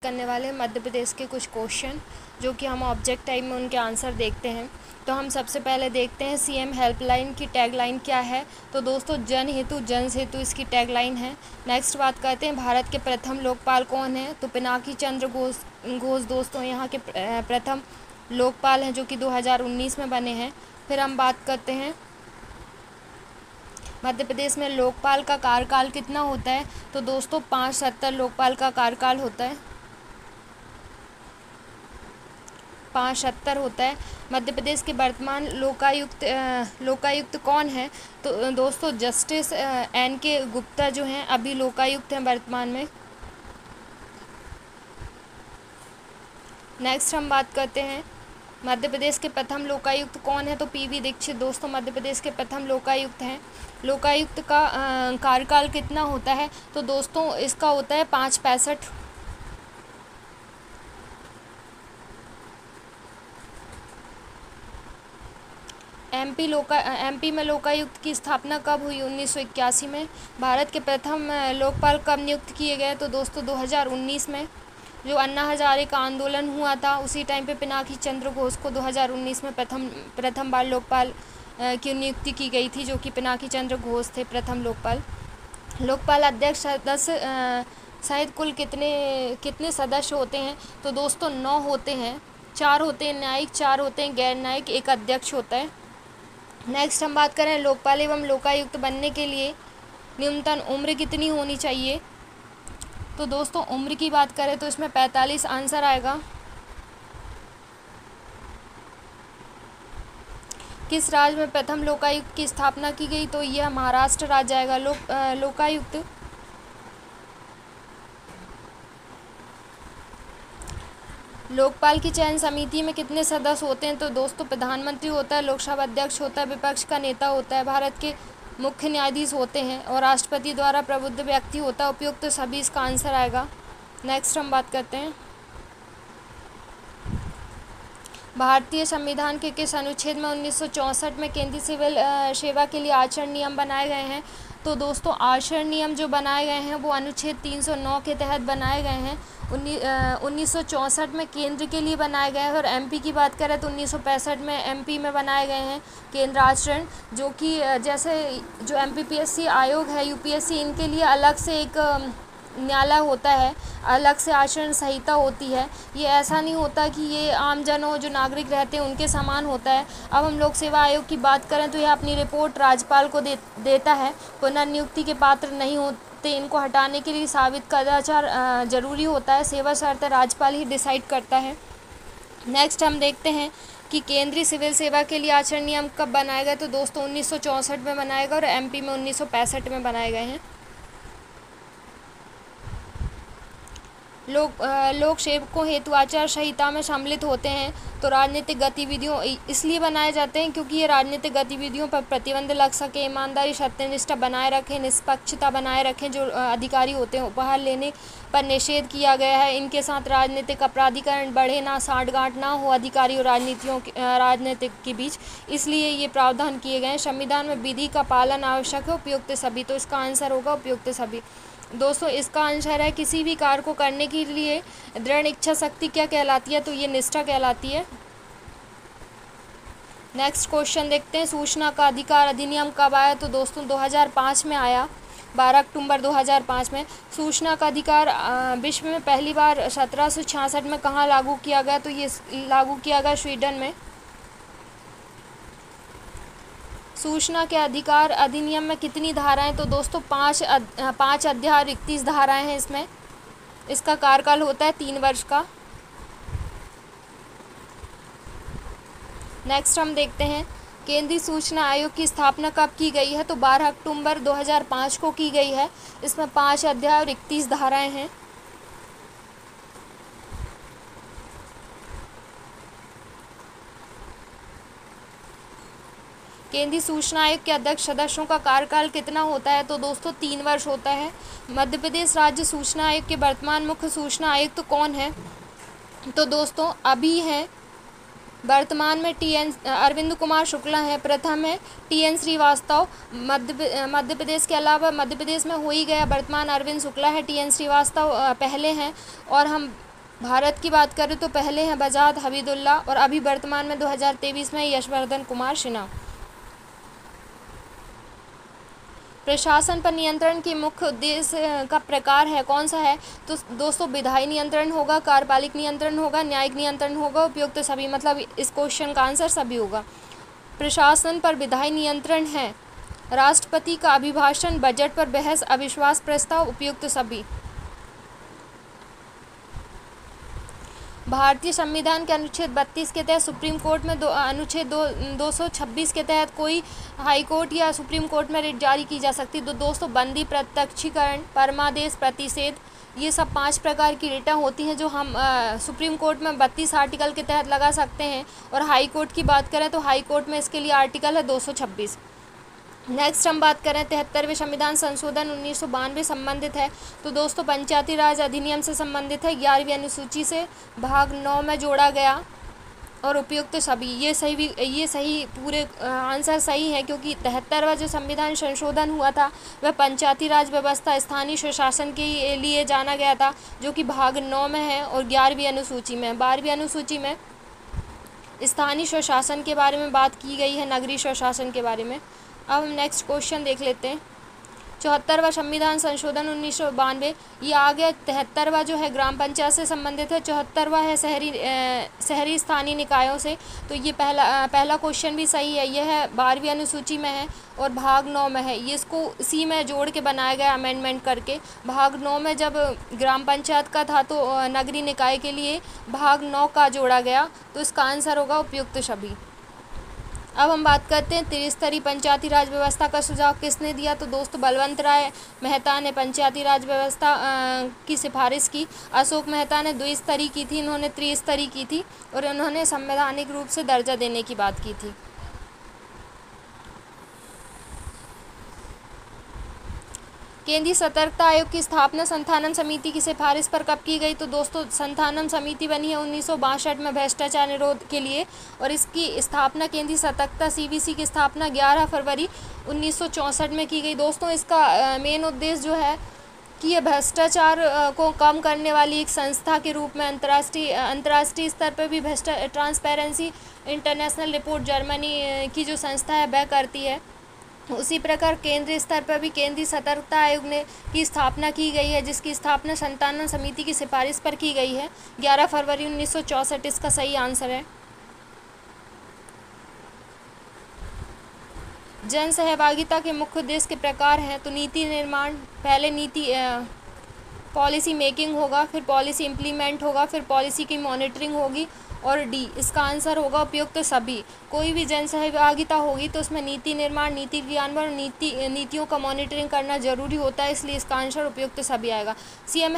करने वाले हैं मध्य प्रदेश के कुछ क्वेश्चन जो कि हम ऑब्जेक्ट टाइप में उनके आंसर देखते हैं। तो हम सबसे पहले देखते हैं सीएम हेल्पलाइन की टैगलाइन क्या है। तो दोस्तों जन हेतु जन सेतु इसकी टैगलाइन है। नेक्स्ट बात करते हैं भारत के प्रथम लोकपाल कौन है। तो पिनाकी चंद्र घोष दोस्तों यहाँ के प्रथम लोकपाल हैं जो कि 2019 में बने हैं। फिर हम बात करते हैं मध्य प्रदेश में लोकपाल का कार्यकाल कितना होता है। तो दोस्तों 5 लोकपाल का कार्यकाल होता है, 5 होता है। मध्य प्रदेश के वर्तमान लोकायुक्त कौन है। तो दोस्तों जस्टिस NK गुप्ता जो हैं अभी लोकायुक्त हैं वर्तमान में। नेक्स्ट हम बात करते हैं मध्य प्रदेश के प्रथम लोकायुक्त कौन है। तो PV दीक्षित दोस्तों मध्य प्रदेश के प्रथम लोकायुक्त हैं। लोकायुक्त का कार्यकाल कितना होता है। तो दोस्तों इसका होता है 565। MP में लोकायुक्त की स्थापना कब हुई। 1981 में। भारत के प्रथम लोकपाल कब नियुक्त किए गए। तो दोस्तों 2019 में। जो अन्ना हजारे का आंदोलन हुआ था उसी टाइम पे पिनाकी चंद्र घोष को 2019 में प्रथम बार लोकपाल की नियुक्ति की गई थी, जो कि पिनाकी चंद्र घोष थे प्रथम लोकपाल अध्यक्ष सदस्य सहित कुल कितने सदस्य होते हैं। तो दोस्तों 9 होते हैं, 4 होते हैं न्यायिक, 4 होते हैं गैर न्यायिक, एक अध्यक्ष होता है। नेक्स्ट हम बात करें लोकपाल एवं लोकायुक्त बनने के लिए न्यूनतम उम्र कितनी होनी चाहिए। तो दोस्तों उम्र की बात करें तो इसमें 45 आंसर आएगा। किस राज्य में प्रथम लोकायुक्त की स्थापना की गई। तो यह महाराष्ट्र राज्य आएगा। लोकायुक्त लोकपाल की चयन समिति में कितने सदस्य होते हैं। तो दोस्तों प्रधानमंत्री होता है, लोकसभा अध्यक्ष होता है, विपक्ष का नेता होता है, भारत के मुख्य न्यायाधीश होते हैं और राष्ट्रपति द्वारा प्रबुद्ध व्यक्ति होता है। उपयुक्त तो सभी इसका आंसर आएगा। नेक्स्ट हम बात करते हैं भारतीय संविधान के किस अनुच्छेद में 1964 में केंद्रीय सिविल सेवा के लिए आचरण नियम बनाए गए हैं। तो दोस्तों आचरण नियम जो बनाए गए हैं वो अनुच्छेद 309 के तहत बनाए गए हैं। 1964 में केंद्र के लिए बनाए गए हैं। और MP की बात करें तो 1965 में MP में बनाए गए हैं केंद्र आचरण, जो कि जैसे जो MPPSC आयोग है, UPSC, इनके लिए अलग से एक न्यायालय होता है, अलग से आचरण संहिता होती है। ये ऐसा नहीं होता कि ये आम जनों जो नागरिक रहते हैं उनके समान होता है। अब हम लोक सेवा आयोग की बात करें तो यह अपनी रिपोर्ट राज्यपाल को देता है। पुनर्नियुक्ति के पात्र नहीं होते, इनको हटाने के लिए साबित कदाचार जरूरी होता है। सेवा शर्त राज्यपाल ही डिसाइड करता है। नेक्स्ट हम देखते हैं कि केंद्रीय सिविल सेवा के लिए आचरण नियम कब बनाए गए। तो दोस्तों 1964 में बनाए गए और MP में 1965 में बनाए गए हैं। लोक सेवकों हेतु आचार संहिता में सम्मिलित होते हैं। तो राजनीतिक गतिविधियों इसलिए बनाए जाते हैं क्योंकि ये राजनीतिक गतिविधियों पर प्रतिबंध लग सके, ईमानदारी सत्यनिष्ठा बनाए रखें, निष्पक्षता बनाए रखें। जो अधिकारी होते हैं उपहार लेने पर निषेध किया गया है। इनके साथ राजनीतिक अपराधीकरण बढ़े ना, साठगांठ ना हो अधिकारी और राजनीतिक के बीच, इसलिए ये प्रावधान किए गए हैं। संविधान में विधि का पालन आवश्यक है। उपयुक्त सभी, तो इसका आंसर होगा उपयुक्त सभी। दोस्तों इसका आंसर है किसी भी कार्य को करने के लिए दृढ़ इच्छा शक्ति क्या कहलाती है। तो ये निष्ठा कहलाती है। नेक्स्ट क्वेश्चन देखते हैं सूचना का अधिकार अधिनियम कब आया। तो दोस्तों 2005 में आया, 12 अक्टूबर 2005 में। सूचना का अधिकार विश्व में पहली बार 1766 में कहाँ लागू किया गया। तो ये लागू किया गया स्वीडन में। सूचना के अधिकार अधिनियम में कितनी धाराएं। तो दोस्तों 5 अध्याय 31 धाराएं हैं इसमें। इसका कार्यकाल होता है 3 वर्ष का। नेक्स्ट हम देखते हैं केंद्रीय सूचना आयोग की स्थापना कब की गई है। तो 12 अक्टूबर 2005 को की गई है। इसमें 5 अध्याय और 31 धाराएं हैं। केंद्रीय सूचना आयोग के अध्यक्ष सदस्यों का कार्यकाल कितना होता है। तो दोस्तों 3 वर्ष होता है। मध्य प्रदेश राज्य सूचना आयोग के वर्तमान मुख्य सूचना आयुक्त तो कौन है। तो दोस्तों अभी हैं वर्तमान में अरविंद कुमार शुक्ला हैं, प्रथम है TN श्रीवास्तव। मध्य प्रदेश के अलावा मध्य प्रदेश में हो ही गया, वर्तमान अरविंद शुक्ला है, TN श्रीवास्तव पहले हैं। और हम भारत की बात करें तो पहले हैं बजाज हमीदुल्ला और अभी वर्तमान में 2023 में यशवर्धन कुमार सिन्हा। प्रशासन पर नियंत्रण की मुख्य उद्देश्य का प्रकार है कौन सा है? तो दोस्तों विधायी नियंत्रण होगा, कार्यपालिक नियंत्रण होगा, न्यायिक नियंत्रण होगा, उपयुक्त सभी, मतलब इस क्वेश्चन का आंसर सभी होगा। प्रशासन पर विधायी नियंत्रण है राष्ट्रपति का अभिभाषण, बजट पर बहस, अविश्वास प्रस्ताव, उपयुक्त सभी। भारतीय संविधान के अनुच्छेद 32 के तहत सुप्रीम कोर्ट में अनुच्छेद 226 के तहत कोई हाई कोर्ट या सुप्रीम कोर्ट में रिट जारी की जा सकती है। तो दोस्तों बंदी, प्रत्यक्षीकरण, परमादेश, प्रतिषेध, ये सब 5 प्रकार की रिटें होती हैं जो हम सुप्रीम कोर्ट में 32 आर्टिकल के तहत लगा सकते हैं। और हाई कोर्ट की बात करें तो हाई कोर्ट में इसके लिए आर्टिकल है 226। नेक्स्ट हम बात करें 73वें संविधान संशोधन 1992 संबंधित है। तो दोस्तों पंचायती राज अधिनियम से संबंधित है, 11वीं अनुसूची से भाग 9 में जोड़ा गया और उपयुक्त सभी। ये सही पूरे आंसर सही है क्योंकि 73वां जो संविधान संशोधन हुआ था वह पंचायती राज व्यवस्था, स्थानीय स्वशासन के लिए जाना गया था, जो कि भाग 9 में है और 11वीं अनुसूची में। 12वीं अनुसूची में स्थानीय स्वशासन के बारे में बात की गई है, नगरीय स्वशासन के बारे में। अब हम नेक्स्ट क्वेश्चन देख लेते हैं। 74वां संविधान संशोधन 1992, ये आ गया। 73वां जो है ग्राम पंचायत से संबंधित है, 74वां है शहरी स्थानीय निकायों से। तो ये पहला क्वेश्चन भी सही है, यह है 12वीं अनुसूची में है और भाग 9 में है। ये इसको इसी में जोड़ के बनाया गया अमेंडमेंट करके। भाग 9 में जब ग्राम पंचायत का था तो नगरीय निकाय के लिए भाग 9 का जोड़ा गया, तो इसका आंसर होगा उपयुक्त सभी। अब हम बात करते हैं त्रिस्तरीय पंचायती राज व्यवस्था का सुझाव किसने दिया? तो दोस्तों बलवंत राय मेहता ने पंचायती राज व्यवस्था की सिफारिश की। अशोक मेहता ने द्विस्तरीय की थी, इन्होंने त्रिस्तरीय की थी और इन्होंने संवैधानिक रूप से दर्जा देने की बात की थी। केंद्रीय सतर्कता आयोग की स्थापना संथानम समिति की सिफारिश पर कब की गई? तो दोस्तों संथानम समिति बनी है 1962 में भ्रष्टाचार निरोध के लिए और इसकी स्थापना केंद्रीय सतर्कता CVC की स्थापना 11 फरवरी 1964 में की गई। दोस्तों इसका मेन उद्देश्य जो है कि यह भ्रष्टाचार को कम करने वाली एक संस्था के रूप में अंतर्राष्ट्रीय स्तर पर भी ट्रांसपेरेंसी इंटरनेशनल रिपोर्ट जर्मनी की जो संस्था है वह करती है। उसी प्रकार केंद्रीय स्तर पर भी केंद्रीय सतर्कता आयोग की स्थापना की गई है, जिसकी स्थापना संथानम समिति की सिफारिश पर की गई है 11 फरवरी 1964। इसका सही आंसर है। जन सहभागिता के मुख्य उद्देश्य के प्रकार हैं तो नीति निर्माण, पहले पॉलिसी मेकिंग होगा, फिर पॉलिसी इम्प्लीमेंट होगा, फिर पॉलिसी की मॉनिटरिंग होगी और डी इसका आंसर होगा उपयुक्त सभी। कोई भी जन सहभागिता होगी तो उसमें नीति निर्माण, नीति क्रियान्वयन, नीतियों का मॉनिटरिंग करना जरूरी होता है, इसलिए इसका आंसर उपयुक्त सभी आएगा। CM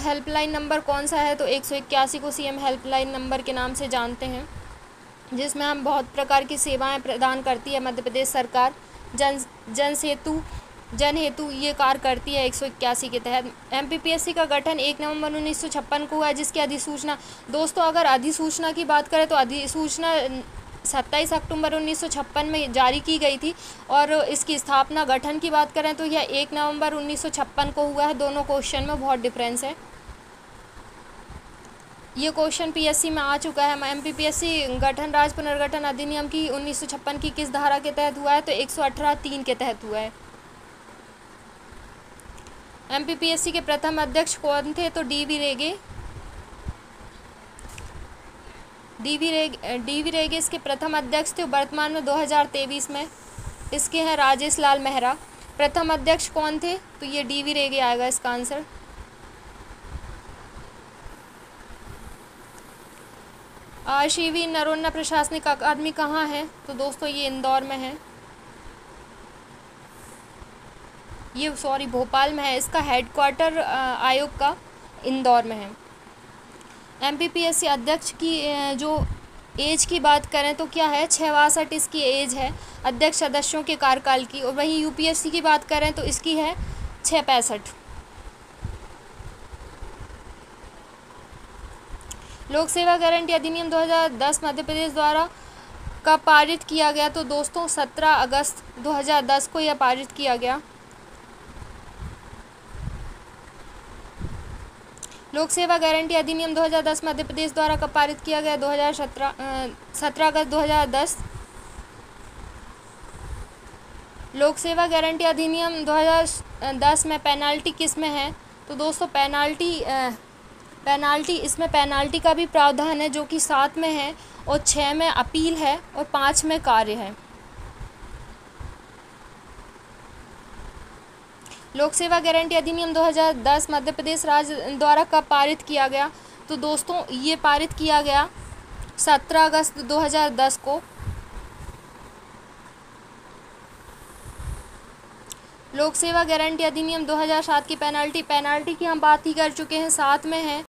हेल्पलाइन नंबर कौन सा है? तो 181 को CM हेल्पलाइन नंबर के नाम से जानते हैं, जिसमें हम बहुत प्रकार की सेवाएं प्रदान करती है मध्य प्रदेश सरकार। जन हेतु ये कार्य करती है 181 के तहत। MPPSC का गठन 1 नवंबर 1956 को हुआ, जिसकी अधिसूचना, दोस्तों अगर अधिसूचना की बात करें तो अधिसूचना 27 अक्टूबर 1956 में जारी की गई थी और इसकी स्थापना, गठन की बात करें तो यह 1 नवंबर 1956 को हुआ है। दोनों क्वेश्चन में बहुत डिफरेंस है। ये क्वेश्चन PSC में आ चुका है। MPPSC गठन राज्य पुनर्गठन अधिनियम की 1956 की किस धारा के तहत हुआ है? तो 118(3) के तहत हुआ है। MPPSC के प्रथम अध्यक्ष कौन थे? तो DV रेगे इसके प्रथम अध्यक्ष थे। वर्तमान में 2023 में इसके हैं राजेश लाल मेहरा। प्रथम अध्यक्ष कौन थे? तो ये DV रेगे आएगा इसका आंसर। शिवी नरोन्ना प्रशासनिक अकादमी कहाँ है? तो दोस्तों ये इंदौर में है, भोपाल में है। इसका हेडक्वार्टर आयोग का इंदौर में है। MPPSC अध्यक्ष की जो एज की बात करें तो क्या है? 62 इसकी एज है अध्यक्ष सदस्यों के कार्यकाल की। और वहीं UPSC की बात करें तो इसकी है 65। लोक सेवा गारंटी अधिनियम 2010 मध्य प्रदेश द्वारा कब पारित किया गया? तो दोस्तों 17 अगस्त 2010 को यह पारित किया गया। लोक सेवा गारंटी अधिनियम 2010 मध्य प्रदेश द्वारा कब पारित किया गया? 17 अगस्त 2010। लोक सेवा गारंटी अधिनियम 2010 में पेनाल्टी किस में है? तो दोस्तों पेनाल्टी इसमें पेनाल्टी का भी प्रावधान है, जो कि 7 में है और 6 में अपील है और 5 में कार्य है। लोक सेवा गारंटी अधिनियम 2010 मध्य प्रदेश राज्य द्वारा कब पारित किया गया? तो दोस्तों ये पारित किया गया 17 अगस्त 2010 को। लोक सेवा गारंटी अधिनियम 2007 की पेनाल्टी की हम बात ही कर चुके हैं, 7 में है